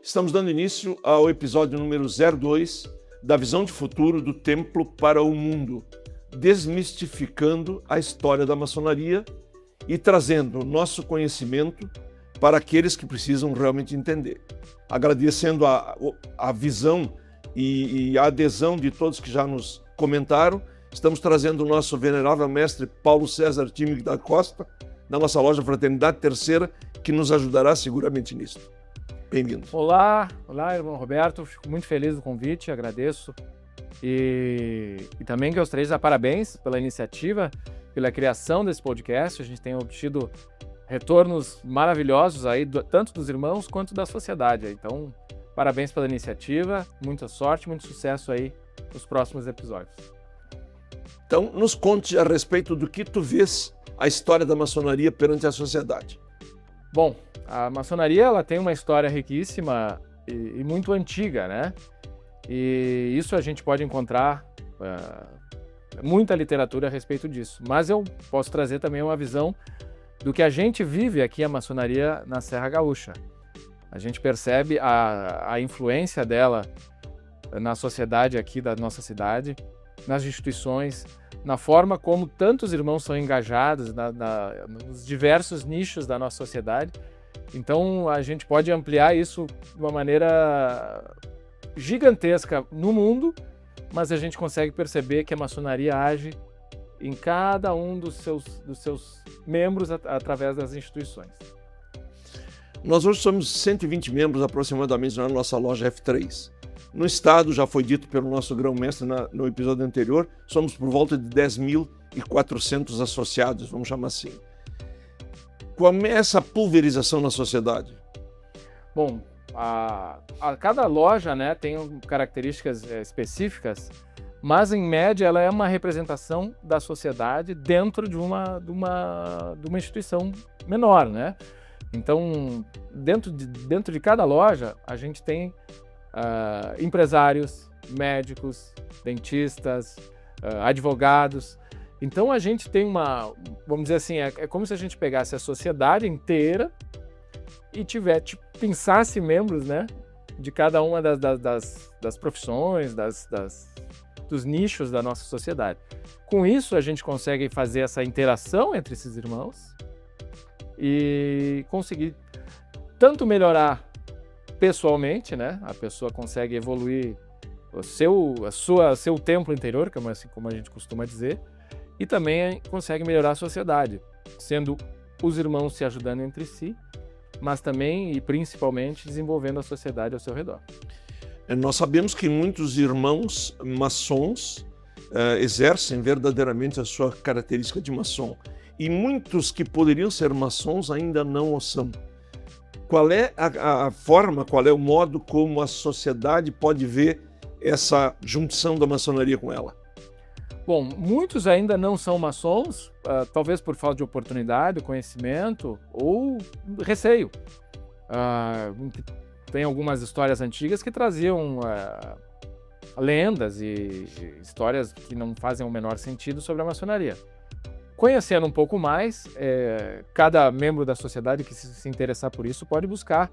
Estamos dando início ao episódio número 02 da visão de futuro do Templo para o Mundo, desmistificando a história da maçonaria e trazendo nosso conhecimento para aqueles que precisam realmente entender. Agradecendo a visão e a adesão de todos que já nos comentaram, estamos trazendo o nosso venerável mestre Paulo César Timig da Costa, da nossa loja Fraternidade Terceira, que nos ajudará seguramente nisso. Bem-vindo. Olá, irmão Roberto, fico muito feliz do convite, agradeço. E também gostaria de dar parabéns pela iniciativa, pela criação desse podcast. A gente tem obtido retornos maravilhosos aí, tanto dos irmãos quanto da sociedade. Então, parabéns pela iniciativa, muita sorte, muito sucesso aí nos próximos episódios. Então, nos conte a respeito do que tu vês a história da maçonaria perante a sociedade. Bom, a maçonaria ela tem uma história riquíssima e muito antiga, né? E isso a gente pode encontrar muita literatura a respeito disso. Mas eu posso trazer também uma visão do que a gente vive aqui a maçonaria na Serra Gaúcha. A gente percebe a influência dela na sociedade aqui da nossa cidade, nas instituições, na forma como tantos irmãos são engajados nos diversos nichos da nossa sociedade. Então a gente pode ampliar isso de uma maneira gigantesca no mundo, mas a gente consegue perceber que a maçonaria age em cada um dos seus membros através das instituições. Nós hoje somos 120 membros aproximadamente na nossa loja F3. No estado, já foi dito pelo nosso grão-mestre no episódio anterior, somos por volta de 10.400 associados, vamos chamar assim. Como é essa pulverização na sociedade? Bom, cada loja, né, tem características específicas, mas em média ela é uma representação da sociedade dentro de uma instituição menor, né? Então, dentro de cada loja, a gente tem empresários, médicos, dentistas, advogados. Então a gente tem vamos dizer assim, é como se a gente pegasse a sociedade inteira e pensasse membros, né, de cada uma das profissões, dos nichos da nossa sociedade. Com isso a gente consegue fazer essa interação entre esses irmãos e conseguir tanto melhorar pessoalmente, né? A pessoa consegue evoluir o seu templo interior, como a gente costuma dizer, e também consegue melhorar a sociedade, sendo os irmãos se ajudando entre si, mas também e principalmente desenvolvendo a sociedade ao seu redor. Nós sabemos que muitos irmãos maçons exercem verdadeiramente a sua característica de maçom, e muitos que poderiam ser maçons ainda não o são. Qual é a forma, qual é o modo como a sociedade pode ver essa junção da maçonaria com ela? Bom, muitos ainda não são maçons, talvez por falta de oportunidade, conhecimento ou receio. Tem algumas histórias antigas que traziam lendas e histórias que não fazem o menor sentido sobre a maçonaria. Conhecendo um pouco mais, cada membro da sociedade que se interessar por isso pode buscar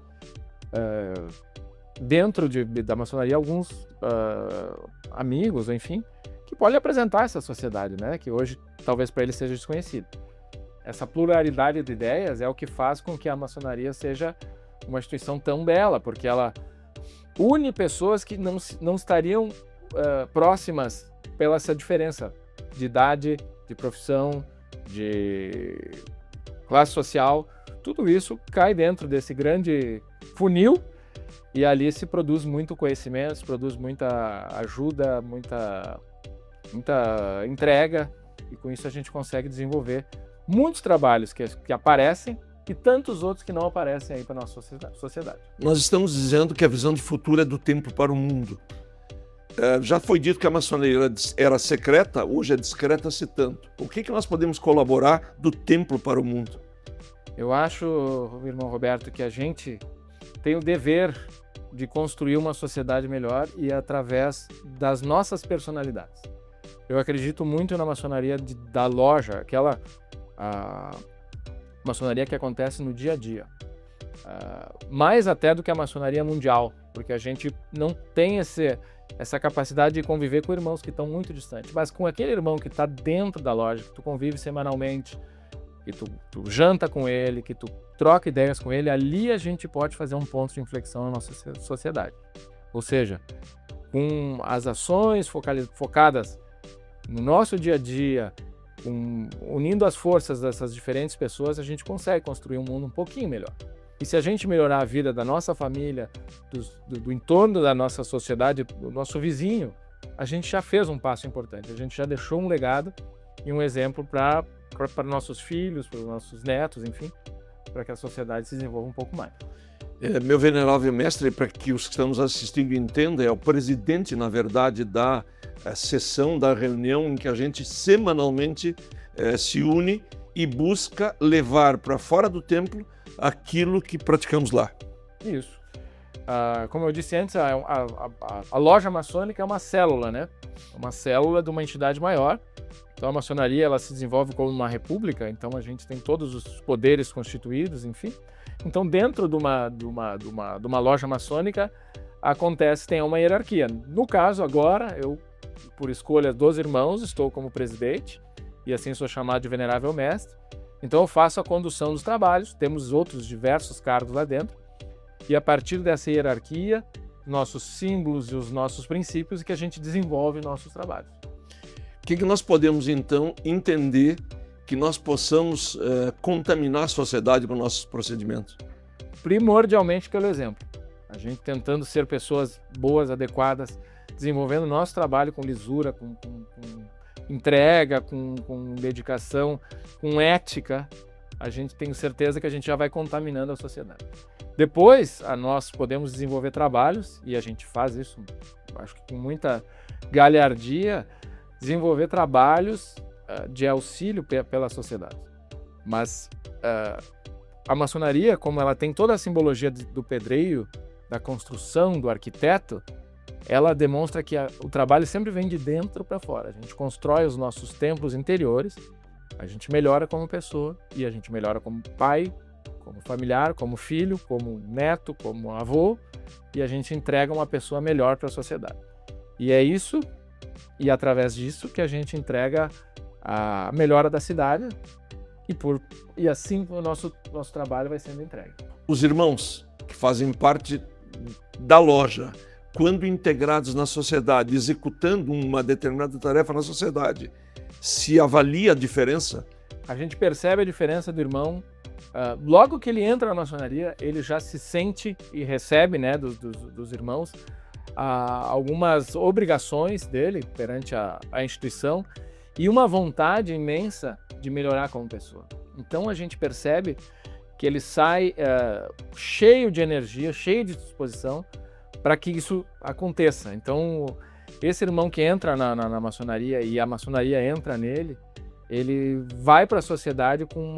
dentro da maçonaria alguns amigos, enfim, que podem apresentar essa sociedade, né, que hoje talvez para eles seja desconhecido. Essa pluralidade de ideias é o que faz com que a maçonaria seja uma instituição tão bela, porque ela une pessoas que não estariam próximas pela essa diferença de idade, de profissão, de classe social. Tudo isso cai dentro desse grande funil e ali se produz muito conhecimento, se produz muita ajuda, muita entrega, e com isso a gente consegue desenvolver muitos trabalhos que aparecem e tantos outros que não aparecem aí para a nossa sociedade. Nós estamos dizendo que a visão de futuro é do templo para o mundo. Já foi dito que a maçonaria era secreta, hoje é discreta-se tanto. O que nós podemos colaborar do templo para o mundo? Eu acho, irmão Roberto, que a gente tem o dever de construir uma sociedade melhor e através das nossas personalidades. Eu acredito muito na maçonaria da loja, a maçonaria que acontece no dia a dia. mais até do que a maçonaria mundial, porque a gente não tem essa capacidade de conviver com irmãos que estão muito distantes, mas com aquele irmão que está dentro da loja, que tu convive semanalmente, que tu janta com ele, que tu troca ideias com ele, ali a gente pode fazer um ponto de inflexão na nossa sociedade. Ou seja, com as ações focadas no nosso dia a dia, unindo as forças dessas diferentes pessoas, a gente consegue construir um mundo um pouquinho melhor. E se a gente melhorar a vida da nossa família, do entorno da nossa sociedade, do nosso vizinho, a gente já fez um passo importante, a gente já deixou um legado e um exemplo para nossos filhos, para os nossos netos, enfim, para que a sociedade se desenvolva um pouco mais. Meu venerável mestre, para que os que estão nos assistindo entendam, é o presidente, na verdade, da sessão, da reunião em que a gente semanalmente se une e busca levar para fora do templo aquilo que praticamos lá. Isso. Como eu disse antes, a loja maçônica é uma célula, né? Uma célula de uma entidade maior. Então a maçonaria ela se desenvolve como uma república, então a gente tem todos os poderes constituídos, enfim. Então dentro de uma loja maçônica tem uma hierarquia. No caso agora, eu, por escolha dos irmãos, estou como presidente e assim sou chamado de venerável mestre. Então eu faço a condução dos trabalhos, temos outros diversos cargos lá dentro e a partir dessa hierarquia, nossos símbolos e os nossos princípios é que a gente desenvolve nossos trabalhos. O que nós podemos, então, entender que nós possamos contaminar a sociedade com nossos procedimentos? Primordialmente pelo exemplo. A gente tentando ser pessoas boas, adequadas, desenvolvendo nosso trabalho com lisura, com entrega, com dedicação, com ética, a gente tem certeza que a gente já vai contaminando a sociedade. Depois, nós podemos desenvolver trabalhos, e a gente faz isso, acho que com muita galhardia, desenvolver trabalhos de auxílio pela sociedade. Mas a maçonaria, como ela tem toda a simbologia do pedreiro, da construção, do arquiteto, ela demonstra que o trabalho sempre vem de dentro para fora. A gente constrói os nossos templos interiores, a gente melhora como pessoa e a gente melhora como pai, como familiar, como filho, como neto, como avô, e a gente entrega uma pessoa melhor para a sociedade. E é isso, e através disso, que a gente entrega a melhora da cidade e assim o nosso trabalho vai sendo entregue. Os irmãos que fazem parte da loja, quando integrados na sociedade, executando uma determinada tarefa na sociedade, se avalia a diferença? A gente percebe a diferença do irmão. Logo que ele entra na maçonaria, ele já se sente e recebe, né, dos irmãos algumas obrigações dele perante a instituição e uma vontade imensa de melhorar como pessoa. Então a gente percebe que ele sai cheio de energia, cheio de disposição para que isso aconteça. Então esse irmão que entra na maçonaria e a maçonaria entra nele, ele vai para a sociedade com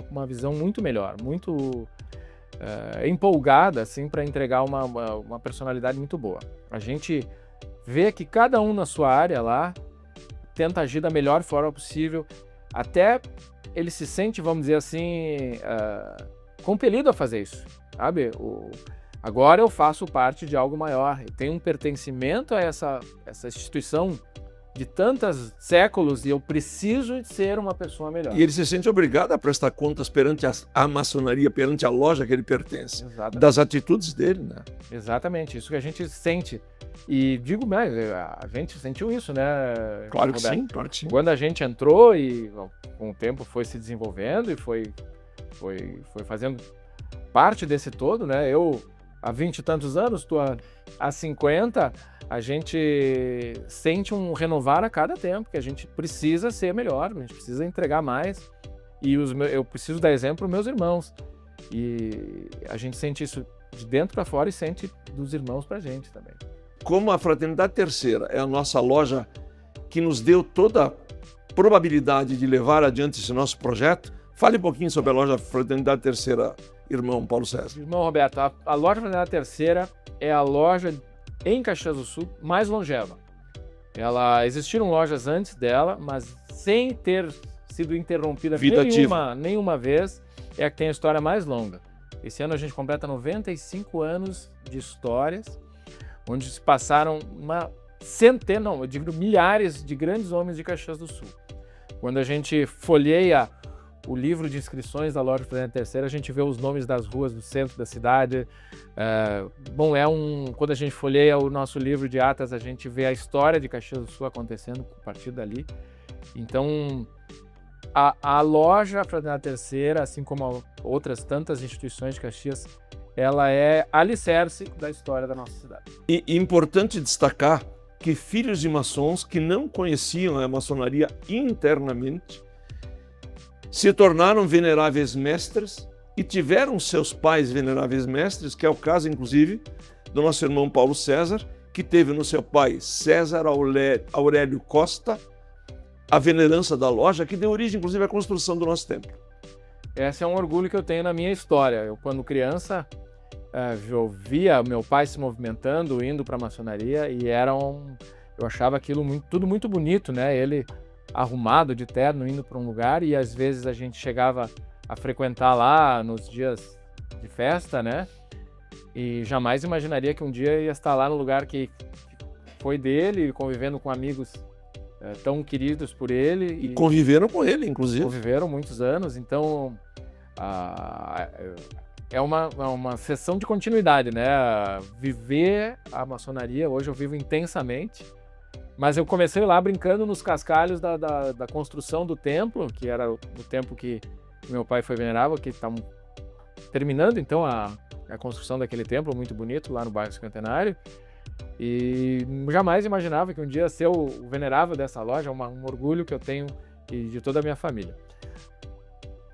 uma visão muito melhor, muito empolgada assim, para entregar uma personalidade muito boa. A gente vê que cada um na sua área lá tenta agir da melhor forma possível, até ele se sente, vamos dizer assim, compelido a fazer isso, sabe? Agora eu faço parte de algo maior, eu tenho um pertencimento a essa instituição de tantos séculos e eu preciso ser uma pessoa melhor. E ele se sente obrigado a prestar contas perante a maçonaria, perante a loja que ele pertence. Exatamente. Das atitudes dele, né? Exatamente, isso que a gente sente. E digo mais, a gente sentiu isso, né? Claro que Roberto? sim, claro que sim. Quando a gente entrou e com o tempo foi se desenvolvendo e foi fazendo parte desse todo, né? Eu há 20 e tantos anos, tu há 50, a gente sente um renovar a cada tempo, que a gente precisa ser melhor, a gente precisa entregar mais e eu preciso dar exemplo para os meus irmãos. E a gente sente isso de dentro para fora e sente dos irmãos para a gente também. Como a Fraternidade Terceira é a nossa loja que nos deu toda a probabilidade de levar adiante esse nosso projeto, fale um pouquinho sobre a loja Fraternidade Terceira, irmão Paulo César. Irmão Roberto, a loja Fraternidade Terceira é a loja em Caxias do Sul mais longeva. Existiram lojas antes dela, mas sem ter sido interrompida nenhuma vez, é a que tem a história mais longa. Esse ano a gente completa 95 anos de histórias, onde se passaram eu digo milhares de grandes homens de Caxias do Sul. Quando a gente folheia o livro de inscrições da Loja Ferdinand III, a gente vê os nomes das ruas do centro da cidade. Quando a gente folheia o nosso livro de atas, a gente vê a história de Caxias do Sul acontecendo a partir dali. Então, a Loja Ferdinand III, assim como outras tantas instituições de Caxias, ela é alicerce da história da nossa cidade. E importante destacar que filhos de maçons que não conheciam a maçonaria internamente se tornaram veneráveis mestres e tiveram seus pais veneráveis mestres, que é o caso, inclusive, do nosso irmão Paulo César, que teve no seu pai César Aurélio Costa a venerança da loja, que deu origem, inclusive, à construção do nosso templo. Esse é um orgulho que eu tenho na minha história. Eu, quando criança, eu via meu pai se movimentando, indo para a maçonaria, e eu achava aquilo tudo muito bonito, né? Ele arrumado de terno, indo para um lugar, e às vezes a gente chegava a frequentar lá nos dias de festa, né? E jamais imaginaria que um dia ia estar lá no lugar que foi dele, convivendo com amigos tão queridos por ele. E conviveram com ele, inclusive. Conviveram muitos anos, então é uma sessão de continuidade, né? Viver a maçonaria, hoje eu vivo intensamente, mas eu comecei lá brincando nos cascalhos da construção do templo, que era o tempo que meu pai foi venerável, que está terminando então a construção daquele templo muito bonito lá no bairro Cinquentenário, e jamais imaginava que um dia ser o venerável dessa loja. Um orgulho que eu tenho e de toda a minha família.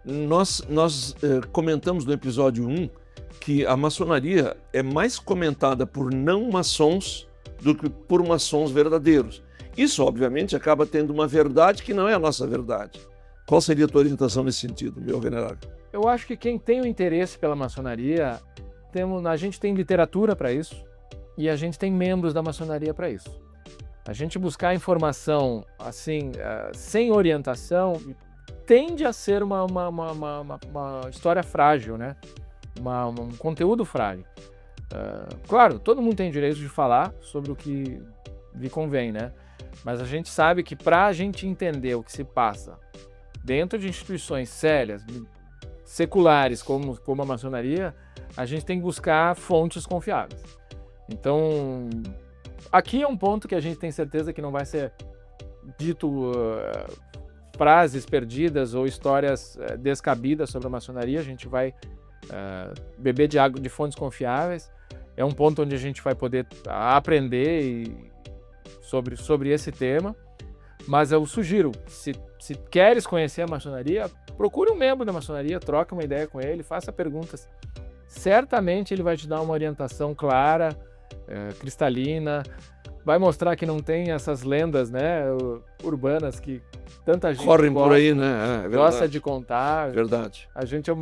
Nós comentamos no episódio 1 que a maçonaria é mais comentada por não maçons do que por maçons verdadeiros. Isso, obviamente, acaba tendo uma verdade que não é a nossa verdade. Qual seria a tua orientação nesse sentido, meu venerável? Eu acho que quem tem o interesse pela maçonaria, a gente tem literatura para isso e a gente tem membros da maçonaria para isso. A gente buscar informação assim, sem orientação, tende a ser uma história frágil, né? Um conteúdo frágil. Claro, todo mundo tem direito de falar sobre o que lhe convém, né? Mas a gente sabe que para a gente entender o que se passa dentro de instituições sérias, seculares, como a maçonaria, a gente tem que buscar fontes confiáveis. Então, aqui é um ponto que a gente tem certeza que não vai ser dito frases perdidas ou histórias descabidas sobre a maçonaria. A gente vai beber de água de fontes confiáveis. É um ponto onde a gente vai poder aprender sobre esse tema. Mas eu sugiro, se queres conhecer a maçonaria, procure um membro da maçonaria, troque uma ideia com ele, faça perguntas. Certamente ele vai te dar uma orientação clara, cristalina, vai mostrar que não tem essas lendas, né, urbanas que tanta gente correm por aí, né? Gosta de contar. Verdade. A gente é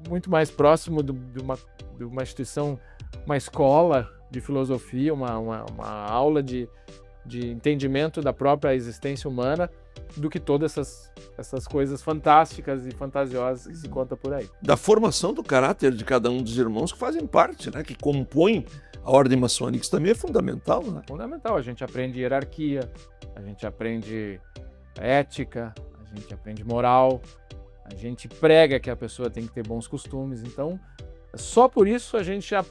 muito mais próximo de uma instituição, uma escola de filosofia, uma aula de entendimento da própria existência humana, do que todas essas coisas fantásticas e fantasiosas que se conta por aí. Da formação do caráter de cada um dos irmãos que fazem parte, né? Que compõem a ordem maçônica. Isso também é fundamental, né? Fundamental. A gente aprende hierarquia, a gente aprende ética, a gente aprende moral, a gente prega que a pessoa tem que ter bons costumes. Então, só por isso a gente já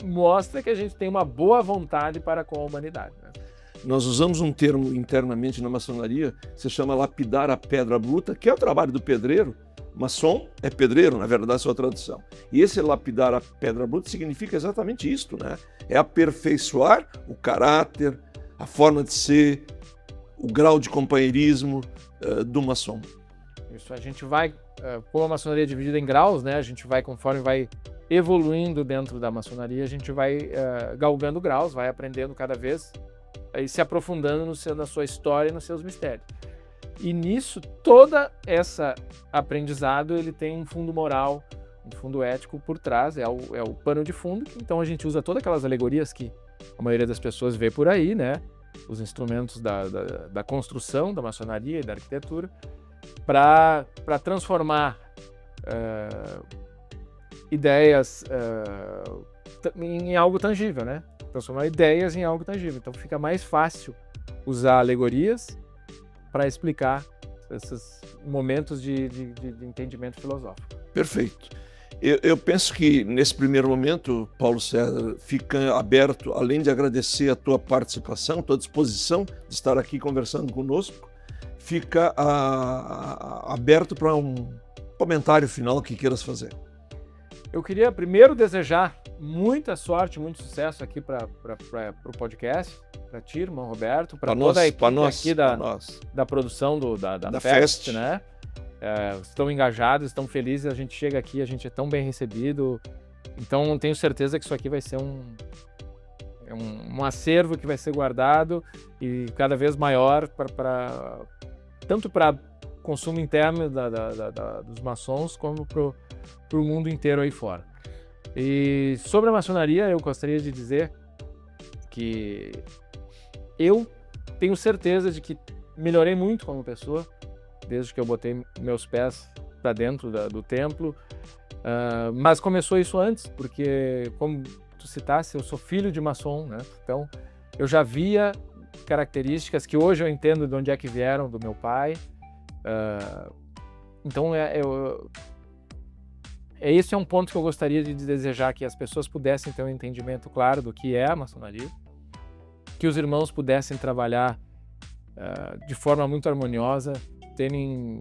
mostra que a gente tem uma boa vontade para com a humanidade, né? Nós usamos um termo internamente na maçonaria, que se chama lapidar a pedra bruta, que é o trabalho do pedreiro. Maçom é pedreiro, na verdade, é a sua tradução. E esse lapidar a pedra bruta significa exatamente isto, né? É aperfeiçoar o caráter, a forma de ser, o grau de companheirismo do maçom. Isso, a gente vai, como a maçonaria é dividida em graus, né? A gente vai, conforme vai evoluindo dentro da maçonaria, a gente vai galgando graus, vai aprendendo cada vez e se aprofundando na sua história e nos seus mistérios. E nisso, toda essa aprendizado, ele tem um fundo moral, um fundo ético por trás, é o pano de fundo. Então a gente usa todas aquelas alegorias que a maioria das pessoas vê por aí, né? Os instrumentos da construção, da maçonaria e da arquitetura, para transformar ideias em algo tangível, né? Transformar ideias em algo tangível. Então fica mais fácil usar alegorias para explicar esses momentos de entendimento filosófico. Perfeito. Eu penso que, nesse primeiro momento, Paulo César, fica aberto, além de agradecer a tua participação, tua disposição de estar aqui conversando conosco, fica aberto para um comentário final que queiras fazer. Eu queria primeiro desejar muita sorte, muito sucesso aqui para o podcast, para ti, irmão Roberto, para toda a equipe aqui da produção da FEST, né? Estão engajados, estão felizes, a gente chega aqui, a gente é tão bem recebido, então tenho certeza que isso aqui vai ser um acervo que vai ser guardado e cada vez maior tanto para consumo interno dos maçons como para o mundo inteiro aí fora. E sobre a maçonaria, eu gostaria de dizer que eu tenho certeza de que melhorei muito como pessoa desde que eu botei meus pés para dentro do templo, mas começou isso antes, porque, como tu citaste, eu sou filho de maçom, né? Então eu já via características que hoje eu entendo de onde é que vieram do meu pai. Então esse é um ponto que eu gostaria de desejar, que as pessoas pudessem ter um entendimento claro do que é a maçonaria, que os irmãos pudessem trabalhar de forma muito harmoniosa, terem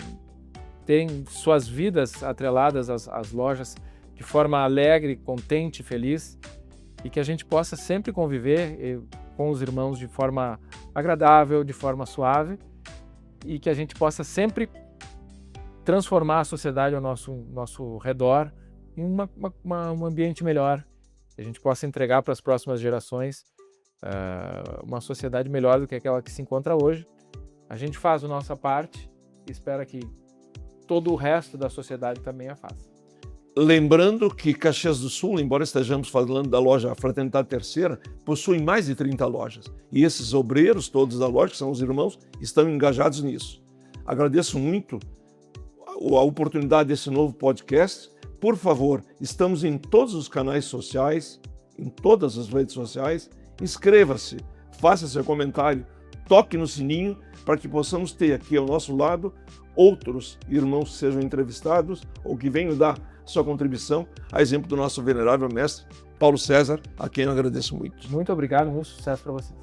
suas vidas atreladas às lojas de forma alegre, contente, feliz, e que a gente possa sempre conviver com os irmãos de forma agradável, de forma suave, e que a gente possa sempre transformar a sociedade ao nosso redor em um ambiente melhor, que a gente possa entregar para as próximas gerações uma sociedade melhor do que aquela que se encontra hoje. A gente faz a nossa parte e espera que todo o resto da sociedade também a faça. Lembrando que Caxias do Sul, embora estejamos falando da loja Fraternidade Terceira, possui mais de 30 lojas. E esses obreiros, todos da loja, que são os irmãos, estão engajados nisso. Agradeço muito a oportunidade desse novo podcast. Por favor, estamos em todos os canais sociais, em todas as redes sociais. Inscreva-se, faça seu comentário, toque no sininho para que possamos ter aqui ao nosso lado outros irmãos que sejam entrevistados ou que venham dar sua contribuição, a exemplo do nosso venerável mestre Paulo César, a quem eu agradeço muito. Muito obrigado, muito sucesso para vocês.